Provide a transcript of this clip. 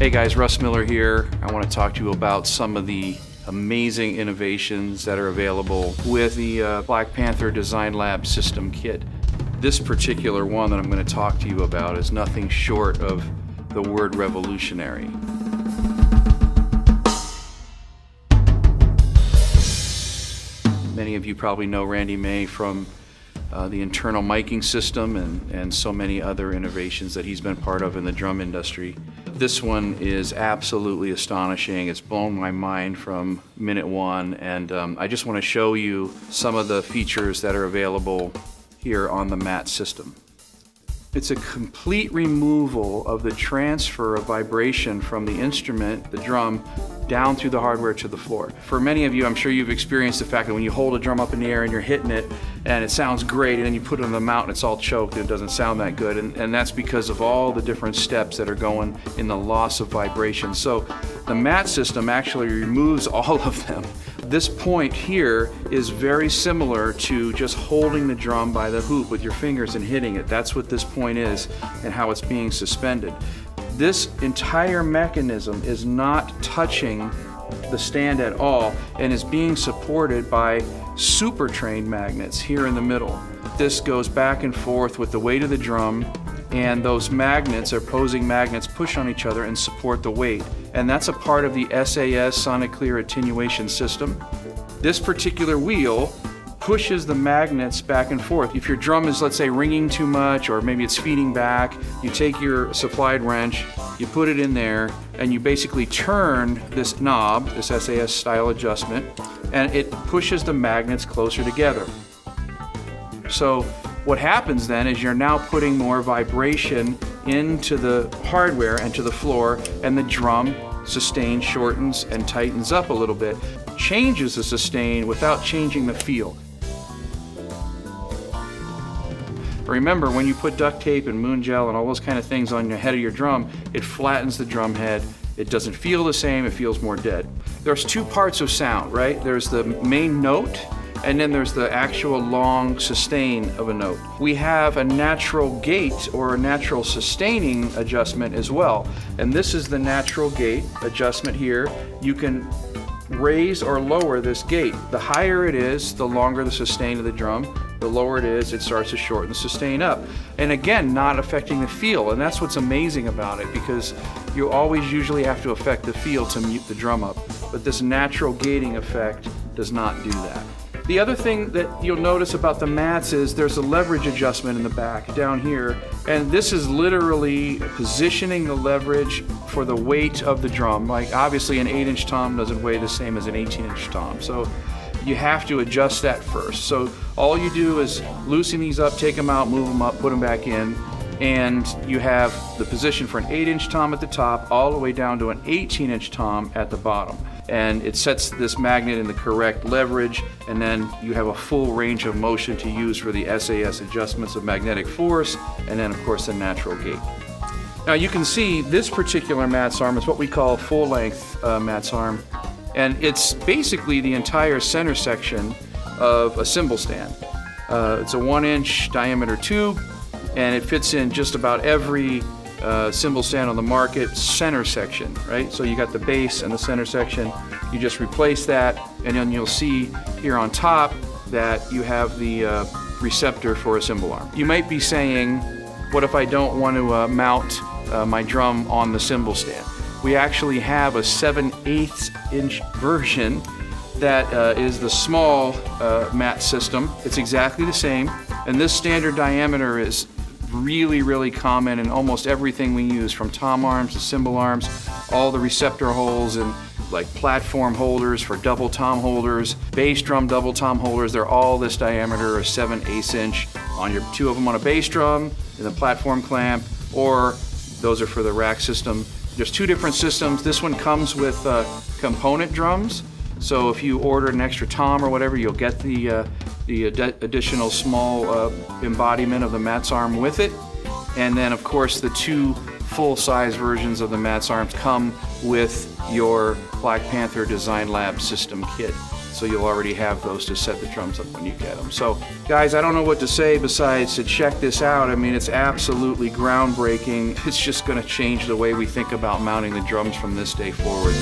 Hey guys, Russ Miller here. I want to talk to you about some of the amazing innovations that are available with the Black Panther Design Lab System Kit. This particular one that I'm going to talk to you about is nothing short of the word revolutionary. Many of you probably know Randy May from the internal miking system and so many other innovations that he's been part of in the drum industry. This one is absolutely astonishing. It's blown my mind from minute one, and I just want to show you some of the features that are available here on the MAATS system. It's a complete removal of the transfer of vibration from the instrument, the drum, down through the hardware to the floor. For many of you, I'm sure you've experienced the fact that when you hold a drum up in the air and you're hitting it and it sounds great, and then you put it on the mount and it's all choked and it doesn't sound that good, and that's because of all the different steps that are going in the loss of vibration. So the MAATS system actually removes all of them. This point here is very similar to just holding the drum by the hoop with your fingers and hitting it. That's what this point is and how it's being suspended. This entire mechanism is not touching the stand at all and is being supported by super trained magnets here in the middle. This goes back and forth with the weight of the drum, and those magnets, opposing magnets, push on each other and support the weight. And that's a part of the SAS sonic clear attenuation system. This particular wheel pushes the magnets back and forth. If your drum is, let's say, ringing too much, or maybe it's feeding back, you take your supplied wrench, you put it in there, and you basically turn this knob, this SAS style adjustment, and it pushes the magnets closer together. So what happens then is you're now putting more vibration into the hardware and to the floor, and the drum sustain shortens and tightens up a little bit. Changes the sustain without changing the feel. Remember, when you put duct tape and moon gel and all those kind of things on the head of your drum, it flattens the drum head. It doesn't feel the same, it feels more dead. There's two parts of sound, right? There's the main note, and then there's the actual long sustain of a note. We have a natural gate or a natural sustaining adjustment as well. And this is the natural gate adjustment here. You can raise or lower this gate. The higher it is, the longer the sustain of the drum. The lower it is, it starts to shorten the sustain up. And again, not affecting the feel. And that's what's amazing about it, because you always usually have to affect the feel to mute the drum up. But this natural gating effect does not do that. The other thing that you'll notice about the MAATS is there's a leverage adjustment in the back down here, and this is literally positioning the leverage for the weight of the drum. Like, obviously an 8-inch tom doesn't weigh the same as an 18-inch tom, so you have to adjust that first. So all you do is loosen these up, take them out, move them up, put them back in, and you have the position for an 8-inch tom at the top all the way down to an 18-inch tom at the bottom. And it sets this magnet in the correct leverage, and then you have a full range of motion to use for the SAS adjustments of magnetic force, and then of course the natural gate. Now you can see this particular MAATS arm is what we call full-length MAATS arm, and it's basically the entire center section of a cymbal stand. It's a 1-inch diameter tube, and it fits in just about every cymbal stand on the market center section, right? So you got the base and the center section. You just replace that, and then you'll see here on top that you have the receptor for a cymbal arm. You might be saying, what if I don't want to mount my drum on the cymbal stand? We actually have a 7/8 inch version that is the small MAATS system. It's exactly the same, and this standard diameter is really common in almost everything we use, from tom arms to cymbal arms, all the receptor holes and like platform holders for double tom holders, bass drum double tom holders. They're all this diameter of 7/8 inch on your two of them on a bass drum in the platform clamp, or those are for the rack system. There's two different systems. This one comes with component drums, so if you order an extra tom or whatever, you'll get the additional small embodiment of the MAATS arm with it. And then of course the two full-size versions of the MAATS arms come with your Black Panther Design Lab System Kit. So you'll already have those to set the drums up when you get them. So guys, I don't know what to say besides to check this out. I mean, it's absolutely groundbreaking. It's just gonna change the way we think about mounting the drums from this day forward.